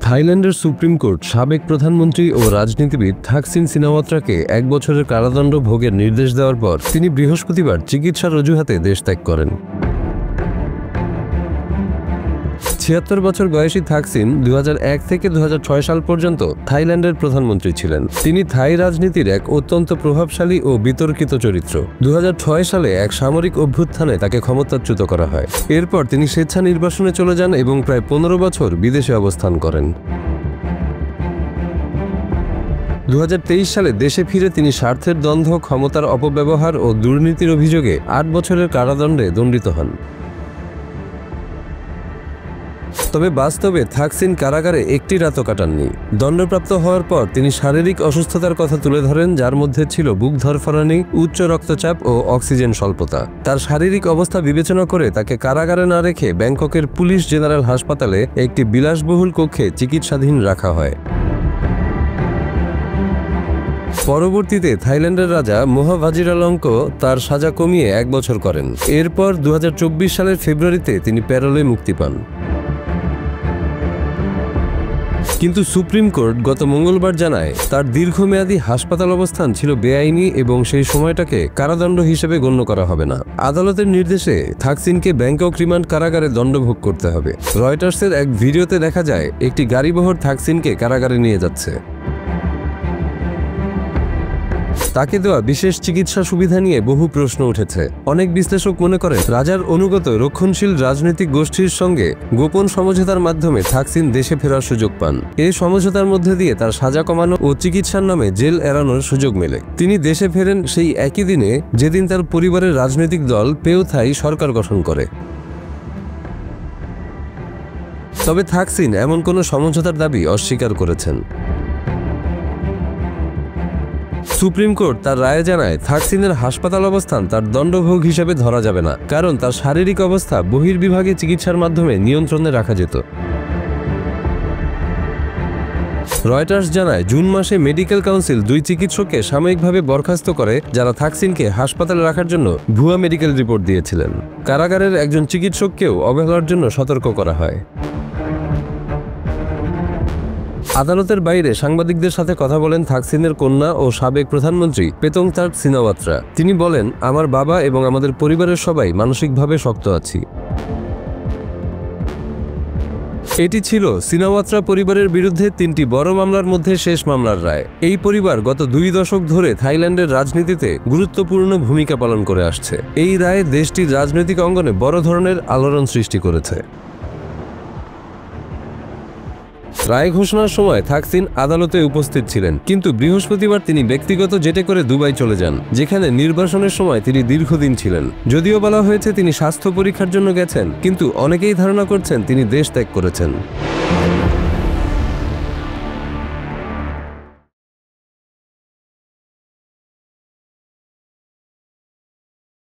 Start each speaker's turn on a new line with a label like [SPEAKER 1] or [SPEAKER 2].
[SPEAKER 1] থাইল্যান্ডের supreme court সাবেক প্রধানমন্ত্রী ও রাজনীতিবিদ থাকসিন সিনাওয়াত্রাকে ১ বছরের কারাদণ্ড ভোগের নির্দেশ দেওয়ার পর তিনি বৃহস্পতিবার চিকিৎসার অজুহাতে দেশ ত্যাগ করেন। ৭৬ বছর বয়সী থাকসিন ২০০১ থেকে ২০০৬ সাল পর্যন্ত থাইল্যান্ডের প্রধানমন্ত্রী ছিলেন। তিনি থাই রাজনীতির এক অত্যন্ত প্রভাবশালী ও বিতর্কিত চরিত্র। ২০০৬ সালে এক সামরিক অভ্যুত্থানে তাকে ক্ষমতাচ্যুত করা হয়। এরপর তিনি স্বেচ্ছা নির্বাসনে চলে যান এবং প্রায় ১৫ বছর বিদেশে অবস্থান করেন। ২০২৩ সালে দেশে ফিরে তিনি স্বার্থের দ্বন্দ্ব, ক্ষমতার অপব্যবহার ও দুর্নীতির অভিযোগে ৮ বছরের কারাদণ্ডে দণ্ডিত হন। তবে বাস্তবে থাকসিন কারাগারে একটি রাতও কাটাননি। দণ্ডপ্রাপ্ত হওয়ার পর তিনি শারীরিক অসুস্থতার কথা তুলে ধরেন, যার মধ্যে ছিল বুক ধড়ফড়ানি, উচ্চ রক্তচাপ ও অক্সিজেন স্বল্পতা। তার শারীরিক অবস্থা বিবেচনা করে তাকে কারাগারে না রেখে ব্যাংককের পুলিশ জেনারেল হাসপাতালে একটি বিলাসবহুল কক্ষে চিকিৎসাধীন রাখা হয়। পরবর্তীতে থাইল্যান্ডের রাজা মোহা ভাজিরালঙ্কো তার সাজা কমিয়ে ১ বছর করেন। এরপর ২০২৪ সালের ফেব্রুয়ারিতে তিনি প্যারোলে মুক্তি পান। কিন্তু সুপ্রিম কোর্ট গত মঙ্গলবার জানায় তার দীর্ঘমেয়াদী হাসপাতাল অবস্থান ছিল বেআইনি এবং সেই সময়টাকে কারাদণ্ড হিসেবে গণ্য করা হবে না। আদালতের নির্দেশে থাকসিনকে ব্যাংকক রিমান্ড কারাগারে দণ্ডভোগ করতে হবে। রয়টার্সের এক ভিডিওতে দেখা যায় একটি গাড়িবহর থাকসিনকে কারাগারে নিয়ে যাচ্ছে। তাকে দেওয়া বিশেষ চিকিৎসা সুবিধা নিয়ে বহু প্রশ্ন উঠেছে। অনেক বিশ্লেষক মনে করেন রাজার অনুগত রক্ষণশীল রাজনৈতিক গোষ্ঠীর সঙ্গে গোপন সমঝোতার মাধ্যমে থাকসিন দেশে ফেরার সুযোগ পান। এই সমঝোতার মধ্যে দিয়ে তার সাজা কমানো ও চিকিৎসার নামে জেল এড়ানোর সুযোগ মেলে। তিনি দেশে ফেরেন সেই একই দিনে যেদিন তার পরিবারের রাজনৈতিক দল পেউ থাই সরকার গঠন করে। তবে থাকসিন এমন কোনো সমঝোতার দাবি অস্বীকার করেছেন। সুপ্রিম কোর্ট তার রায়ে জানায় থাকসিনের হাসপাতাল অবস্থান তার দণ্ডভোগ হিসেবে ধরা যাবে না, কারণ তার শারীরিক অবস্থা বহির্বিভাগে চিকিৎসার মাধ্যমে নিয়ন্ত্রণে রাখা যেত। রয়টার্স জানায় জুন মাসে মেডিকেল কাউন্সিল ২ চিকিৎসককে সাময়িকভাবে বরখাস্ত করে, যারা থাকসিনকে হাসপাতালে রাখার জন্য ভুয়া মেডিকেল রিপোর্ট দিয়েছিলেন। কারাগারের একজন চিকিৎসককেও অবহেলার জন্য সতর্ক করা হয়। আদালতের বাইরে সাংবাদিকদের সাথে কথা বলেন থাকসিনের কন্যা ও সাবেক প্রধানমন্ত্রী পেতংতার্ক সিনাওয়াত্রা। তিনি বলেন, আমার বাবা এবং আমাদের পরিবারের সবাই মানসিকভাবে শক্ত আছি। এটি ছিল সিনাওয়াত্রা পরিবারের বিরুদ্ধে ৩টি বড় মামলার মধ্যে শেষ মামলার রায়। এই পরিবার গত ২ দশক ধরে থাইল্যান্ডের রাজনীতিতে গুরুত্বপূর্ণ ভূমিকা পালন করে আসছে। এই রায় দেশটির রাজনৈতিক অঙ্গনে বড় ধরনের আলোড়ন সৃষ্টি করেছে। রায় ঘোষণার সময় থাকসিন আদালতে উপস্থিত ছিলেন, কিন্তু বৃহস্পতিবার তিনি ব্যক্তিগত জেটে করে দুবাই চলে যান, যেখানে নির্বাসনের সময় তিনি দীর্ঘদিন ছিলেন। যদিও বলা হয়েছে তিনি স্বাস্থ্য পরীক্ষার জন্য গেছেন, কিন্তু অনেকেই ধারণা করছেন তিনি দেশ ত্যাগ করেছেন।